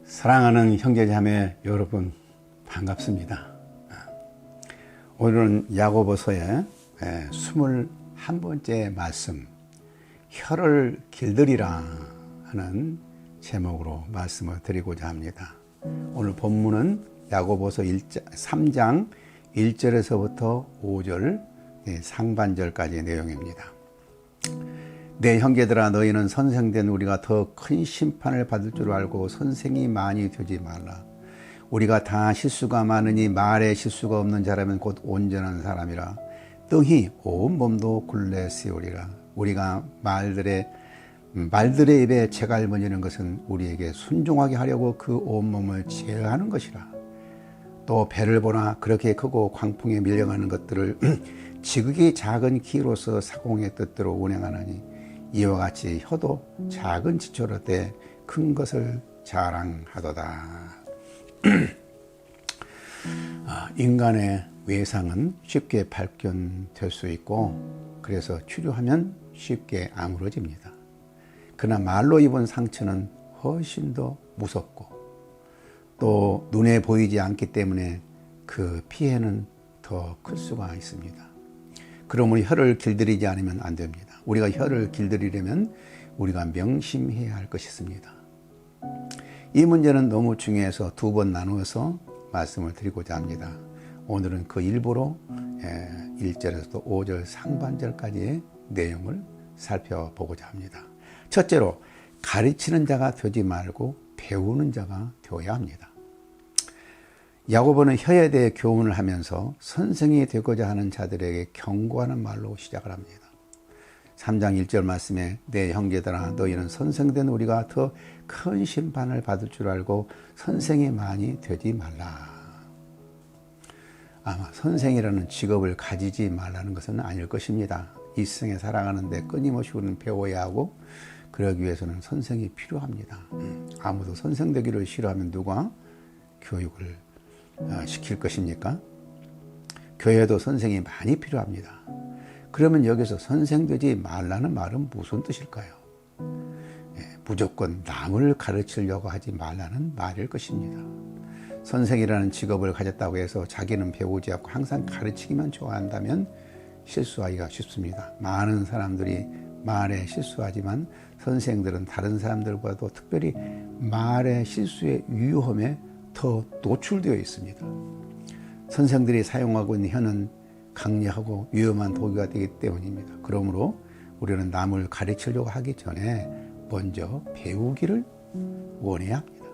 사랑하는 형제자매 여러분, 반갑습니다. 오늘은 야고보서의 21번째 말씀, 혀를 길들이라 하는 제목으로 말씀을 드리고자 합니다. 오늘 본문은 야고보서 3장 1절에서부터 5절 상반절까지의 내용입니다. 내 형제들아, 너희는 선생된 우리가 더 큰 심판을 받을 줄 알고 선생이 많이 되지 말라. 우리가 다 실수가 많으니 말에 실수가 없는 자라면 곧 온전한 사람이라. 등이 온 몸도 굴레 세우리라. 우리가 말들의 입에 재갈머지는 것은 우리에게 순종하게 하려고 그 온몸을 제어하는 것이라. 또 배를 보나 그렇게 크고 광풍에 밀려가는 것들을 지극히 작은 기로서 사공의 뜻대로 운행하나니, 이와 같이 혀도 작은 지초로 때 큰 것을 자랑하도다. 인간의 외상은 쉽게 발견될 수 있고, 그래서 치료하면 쉽게 아물어집니다. 그러나 말로 입은 상처는 훨씬 더 무섭고, 또 눈에 보이지 않기 때문에 그 피해는 더 클 수가 있습니다. 그러므로 혀를 길들이지 않으면 안 됩니다. 우리가 혀를 길들이려면 우리가 명심해야 할 것이 있습니다. 이 문제는 너무 중요해서 두 번 나누어서 말씀을 드리고자 합니다. 오늘은 그 일부로 1절에서 5절 상반절까지의 내용을 살펴보고자 합니다. 첫째로, 가르치는 자가 되지 말고 배우는 자가 되어야 합니다. 야고보는 혀에 대해 교훈을 하면서 선생이 되고자 하는 자들에게 경고하는 말로 시작을 합니다. 3장 1절 말씀에 내 형제들아, 너희는 선생된 우리가 더 큰 심판을 받을 줄 알고 선생이 많이 되지 말라. 아마 선생이라는 직업을 가지지 말라는 것은 아닐 것입니다. 이 세상에 살아가는데 끊임없이 우리는 배워야 하고, 그러기 위해서는 선생이 필요합니다. 아무도 선생 되기를 싫어하면 누가 교육을 시킬 것입니까? 교회에도 선생이 많이 필요합니다. 그러면 여기서 선생 되지 말라는 말은 무슨 뜻일까요? 무조건 남을 가르치려고 하지 말라는 말일 것입니다. 선생이라는 직업을 가졌다고 해서 자기는 배우지 않고 항상 가르치기만 좋아한다면 실수하기가 쉽습니다. 많은 사람들이 말에 실수하지만 선생들은 다른 사람들보다도 특별히 말의 실수의 위험에 더 노출되어 있습니다. 선생들이 사용하고 있는 혀는 강력하고 위험한 도구가 되기 때문입니다. 그러므로 우리는 남을 가르치려고 하기 전에 먼저 배우기를 원해야 합니다.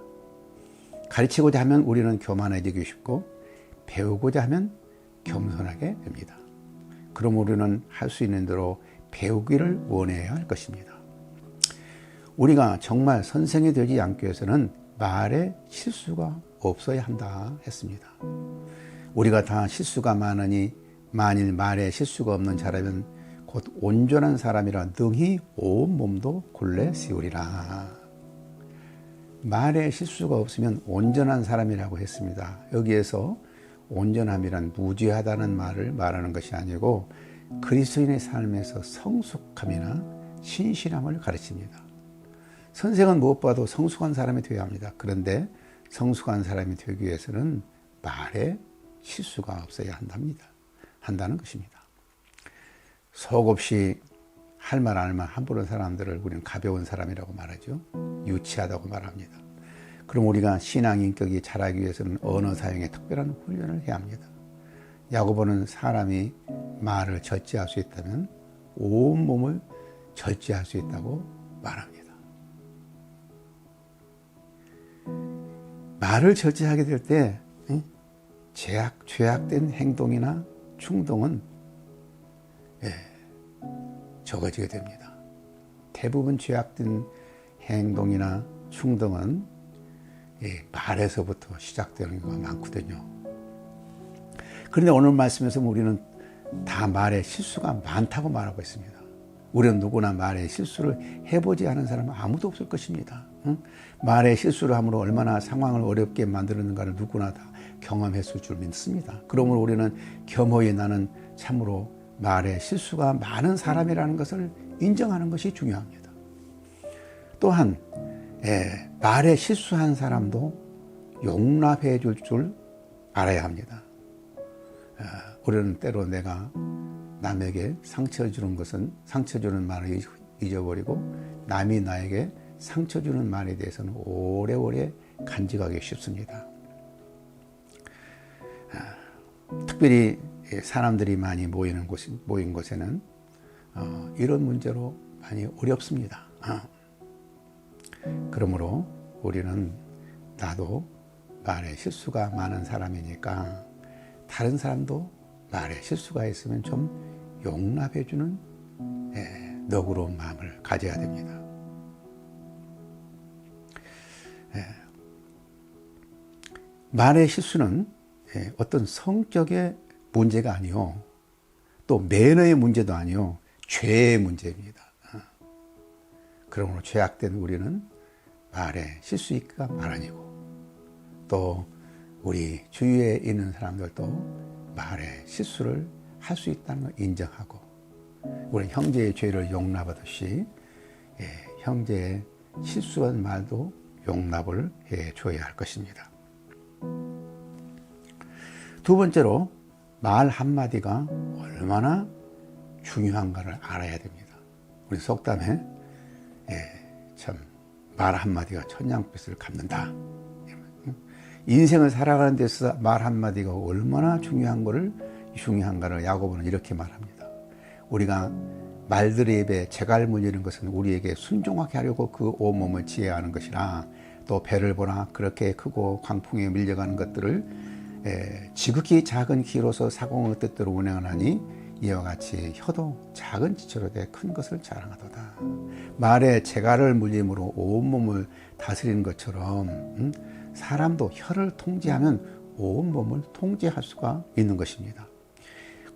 가르치고자 하면 우리는 교만해지기 쉽고, 배우고자 하면 겸손하게 됩니다. 그럼 우리는 할 수 있는 대로 배우기를 원해야 할 것입니다. 우리가 정말 선생이 되지 않기 위해서는 말에 실수가 없어야 한다 했습니다. 우리가 다 실수가 많으니 만일 말에 실수가 없는 자라면 곧 온전한 사람이라 능히 온 몸도 굴레 세우리라. 말에 실수가 없으면 온전한 사람이라고 했습니다. 여기에서 온전함이란 무죄하다는 말을 말하는 것이 아니고 그리스도인의 삶에서 성숙함이나 신실함을 가르칩니다. 선생은 무엇보다도 성숙한 사람이 되어야 합니다. 그런데 성숙한 사람이 되기 위해서는 말에 실수가 없어야 한다는 것입니다. 속 없이 할 말 안 할 말 함부로 사람들을 우리는 가벼운 사람이라고 말하죠. 유치하다고 말합니다. 그럼 우리가 신앙 인격이 자라기 위해서는 언어 사용에 특별한 훈련을 해야 합니다. 야고보는 사람이 말을 절제할 수 있다면 온 몸을 절제할 수 있다고 말합니다. 말을 절제하게 될 때 죄악된 행동이나 충동은 적어지게 됩니다. 대부분 죄악된 행동이나 충동은 말에서부터 시작되는 경우가 많거든요. 그런데 오늘 말씀에서 우리는 다 말에 실수가 많다고 말하고 있습니다. 우리는 누구나 말에 실수를 해보지 않은 사람은 아무도 없을 것입니다. 말에 실수를 함으로 얼마나 상황을 어렵게 만드는가를 누구나 다 경험했을 줄 믿습니다. 그러므로 우리는 겸허히 나는 참으로 말에 실수가 많은 사람이라는 것을 인정하는 것이 중요합니다. 또한 말에 실수한 사람도 용납해 줄 줄 알아야 합니다. 우리는 때로 내가 남에게 상처 주는 것은 상처 주는 말을 잊어버리고 남이 나에게 상처 주는 말에 대해서는 오래오래 간직하기 쉽습니다. 특별히 사람들이 많이 모인 곳에는 이런 문제로 많이 어렵습니다. 그러므로 우리는 나도 말에 실수가 많은 사람이니까 다른 사람도 말에 실수가 있으면 좀 용납해주는 너그러운 마음을 가져야 됩니다. 말의 실수는 어떤 성격의 문제가 아니요, 또 매너의 문제도 아니요, 죄의 문제입니다. 그러므로 죄악된 우리는 말에 실수 있기가 마련이고, 또 우리 주위에 있는 사람들도 말에 실수를 할 수 있다는 걸 인정하고, 우리 형제의 죄를 용납하듯이 형제의 실수한 말도 용납을 해줘야 할 것입니다. 두 번째로, 말 한마디가 얼마나 중요한가를 알아야 됩니다. 우리 속담에 참 말 한마디가 천냥빚을 갚는다. 인생을 살아가는 데서 말 한마디가 얼마나 중요한가를 야고보는 이렇게 말합니다. 우리가 말들의 입에 재갈 물리는 것은 우리에게 순종하게 하려고 그 온몸을 지혜야 하는 것이라, 또 배를 보나 그렇게 크고 광풍에 밀려가는 것들을 지극히 작은 키로서 사공의 뜻대로 운행하니 이와 같이 혀도 작은 지체로 돼 큰 것을 자랑하도다. 말에 재갈을 물림으로 온몸을 다스리는 것처럼 사람도 혀를 통제하면 온몸을 통제할 수가 있는 것입니다.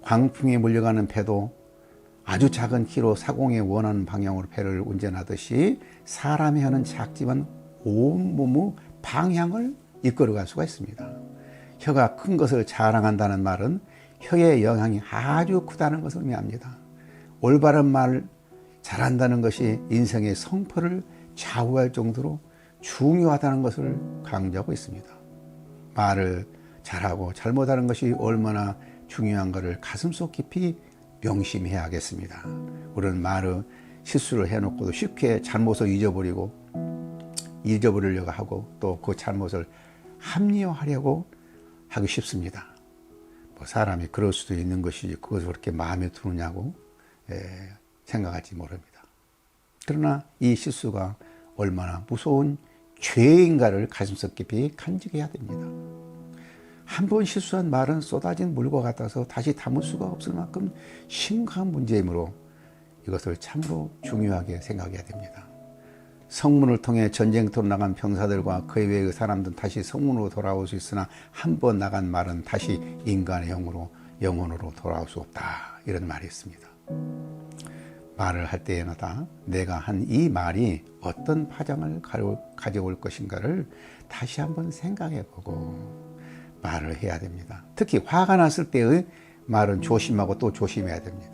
광풍에 몰려가는 배도 아주 작은 키로 사공에 원하는 방향으로 배를 운전하듯이 사람의 혀는 작지만 온몸의 방향을 이끌어갈 수가 있습니다. 혀가 큰 것을 자랑한다는 말은 혀의 영향이 아주 크다는 것을 의미합니다. 올바른 말을 잘한다는 것이 인생의 성패를 좌우할 정도로 중요하다는 것을 강조하고 있습니다. 말을 잘하고 잘못하는 것이 얼마나 중요한가를 가슴속 깊이 명심해야 하겠습니다. 우리는 말을 실수를 해놓고도 쉽게 잘못을 잊어버리려고 하고, 또 그 잘못을 합리화하려고 하기 쉽습니다. 사람이 그럴 수도 있는 것이지 그것을 그렇게 마음에 두느냐고 생각할지 모릅니다. 그러나 이 실수가 얼마나 무서운 죄인가를 가슴속 깊이 간직해야 됩니다. 한 번 실수한 말은 쏟아진 물과 같아서 다시 담을 수가 없을 만큼 심각한 문제이므로 이것을 참으로 중요하게 생각해야 됩니다. 성문을 통해 전쟁터로 나간 병사들과 그 외의 사람들은 다시 성문으로 돌아올 수 있으나 한 번 나간 말은 다시 인간의 영혼으로 돌아올 수 없다, 이런 말이 있습니다. 말을 할 때마다 내가 한 이 말이 어떤 파장을 가져올 것인가를 다시 한번 생각해보고 말을 해야 됩니다. 특히 화가 났을 때의 말은 조심하고 또 조심해야 됩니다.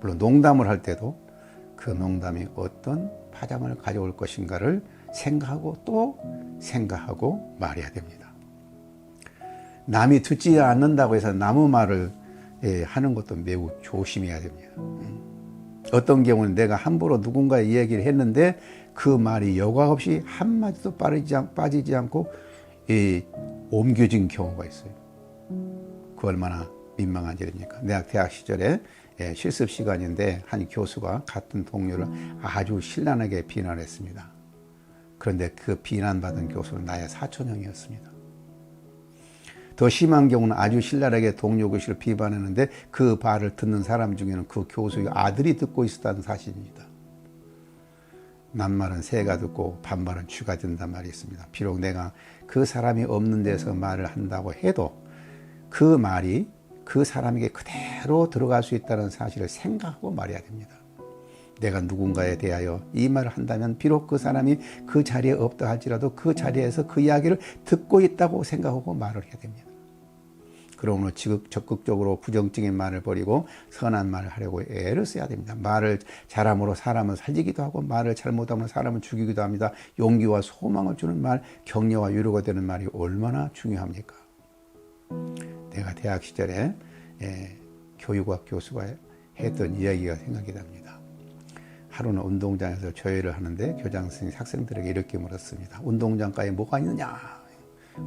물론 농담을 할 때도 그 농담이 어떤 파장을 가져올 것인가를 생각하고 또 생각하고 말해야 됩니다. 남이 듣지 않는다고 해서 남의 말을 하는 것도 매우 조심해야 됩니다. 어떤 경우는 내가 함부로 누군가의 이야기를 했는데 그 말이 여과 없이 한마디도 빠지지 않고 옮겨진 경우가 있어요. 그 얼마나 민망한 일입니까? 내가 대학 시절에 실습 시간인데 한 교수가 같은 동료를 아주 신랄하게 비난했습니다. 그런데 그 비난받은 교수는 나의 사촌형이었습니다. 더 심한 경우는 아주 신랄하게 동료 교수를 비판했는데 그 말을 듣는 사람 중에는 그 교수의 아들이 듣고 있었다는 사실입니다. 남말은 새가 듣고 반말은 쥐가 듣는단 말이 있습니다. 비록 내가 그 사람이 없는 데서 말을 한다고 해도 그 말이 그 사람에게 그대로 들어갈 수 있다는 사실을 생각하고 말해야 됩니다. 내가 누군가에 대하여 이 말을 한다면 비록 그 사람이 그 자리에 없다 할지라도 그 자리에서 그 이야기를 듣고 있다고 생각하고 말을 해야 됩니다. 그러므로 적극적으로 부정적인 말을 버리고 선한 말을 하려고 애를 써야 됩니다. 말을 잘함으로 사람을 살리기도 하고 말을 잘못하면 사람을 죽이기도 합니다. 용기와 소망을 주는 말, 격려와 위로가 되는 말이 얼마나 중요합니까? 내가 대학 시절에 교육학 교수가 했던 이야기가 생각이 납니다. 하루는 운동장에서 조회를 하는데 교장 선생님이 학생들에게 이렇게 물었습니다. 운동장가에 뭐가 있느냐?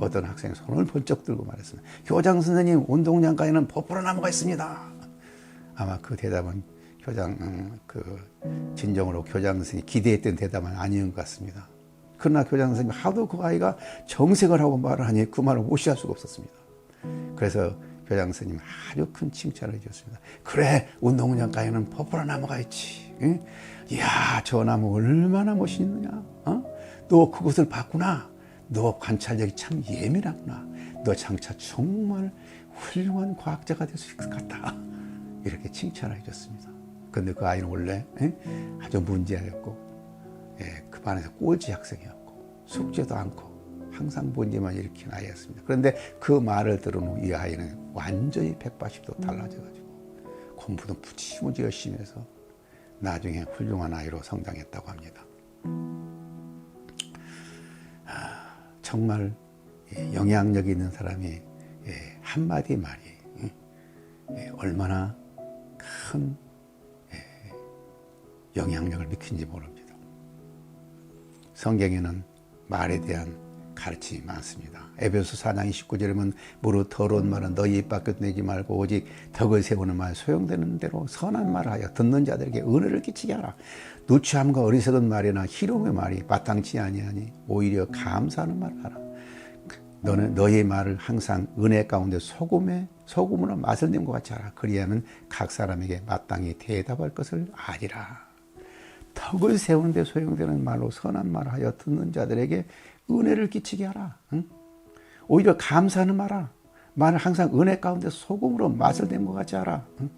어떤 학생이 손을 번쩍 들고 말했습니다. 교장 선생님, 운동장가에는 포포로나무가 있습니다. 아마 그 대답은 진정으로 교장 선생님이 기대했던 대답은 아니었던 것 같습니다. 그러나 교장 선생님이 하도 그 아이가 정색을 하고 말을 하니 그 말을 무시할 수가 없었습니다. 그래서 교장 선생님 아주 큰 칭찬을 해주셨습니다. 그래, 운동장가에는 포포로나무가 있지. 응? 이야, 저 나무 얼마나 멋있느냐. 너 그것을 봤구나. 너 관찰력이 참 예민하구나. 너 장차 정말 훌륭한 과학자가 될 수 있을 것 같다. 이렇게 칭찬을 해줬습니다. 그런데 그 아이는 원래 아주 문제아였고, 그 반에서 꼴찌 학생이었고, 숙제도 않고 항상 문제만 일으키는 아이였습니다. 그런데 그 말을 들은 후 이 아이는 완전히 180도 달라져가지고 공부도 무지무지 열심히 해서 나중에 훌륭한 아이로 성장했다고 합니다. 정말 영향력 있는 사람이 한마디 말이 얼마나 큰 영향력을 미치는지 모릅니다. 성경에는 말에 대한 가르침이 많습니다. 에베소 4장 29절에는 무릇 더러운 말은 너희 입 밖에 내지 말고 오직 덕을 세우는 말, 소용되는 대로 선한 말을 하여 듣는 자들에게 은혜를 끼치게 하라. 누추함과 어리석은 말이나 희롱의 말이 마땅치 아니하니 오히려 감사하는 말을 하라. 너는 너의 말을 항상 은혜 가운데 소금으로 맛을 낸 것 같이 하라. 그리하면 각 사람에게 마땅히 대답할 것을 아리라. 덕을 세우는 데 소용되는 말로 선한 말을 하여 듣는 자들에게 은혜를 끼치게 하라. 응? 오히려 감사하는 말을 항상 은혜 가운데 소금으로 맛을 낸 것 같이 하라. 응?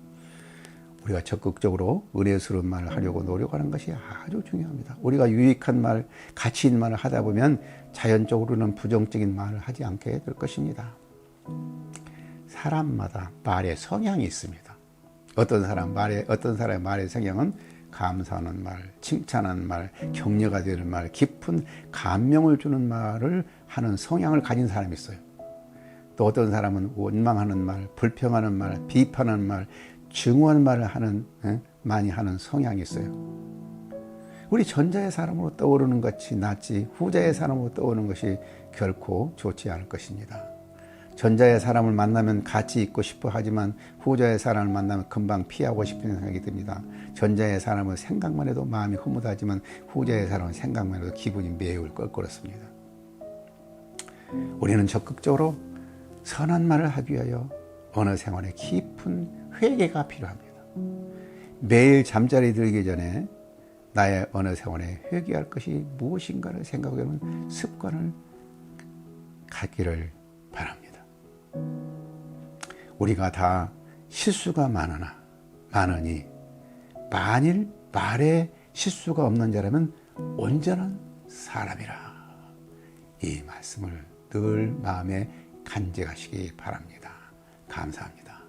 우리가 적극적으로 은혜스러운 말을 하려고 노력하는 것이 아주 중요합니다. 우리가 유익한 말, 가치 있는 말을 하다 보면 자연적으로는 부정적인 말을 하지 않게 될 것입니다. 사람마다 말의 성향이 있습니다. 어떤 사람의 말의 성향은 감사하는 말, 칭찬하는 말, 격려가 되는 말, 깊은 감명을 주는 말을 하는 성향을 가진 사람이 있어요. 또 어떤 사람은 원망하는 말, 불평하는 말, 비판하는 말, 증오하는 말을 많이 하는 성향이 있어요. 우리 전자의 사람으로 떠오르는 것이 낫지 후자의 사람으로 떠오르는 것이 결코 좋지 않을 것입니다. 전자의 사람을 만나면 같이 있고 싶어 하지만 후자의 사람을 만나면 금방 피하고 싶은 생각이 듭니다. 전자의 사람은 생각만 해도 마음이 흐뭇하지만 후자의 사람은 생각만 해도 기분이 매우 껄끄럽습니다. 우리는 적극적으로 선한 말을 하기 위하여 언어 생활에 깊은 회개가 필요합니다. 매일 잠자리 들기 전에 나의 언어 생활에 회개할 것이 무엇인가를 생각하는 습관을 갖기를 바랍니다. 우리가 다 실수가 많으니 만일 말에 실수가 없는 자라면 온전한 사람이라. 이 말씀을 늘 마음에 간직하시기 바랍니다. 감사합니다.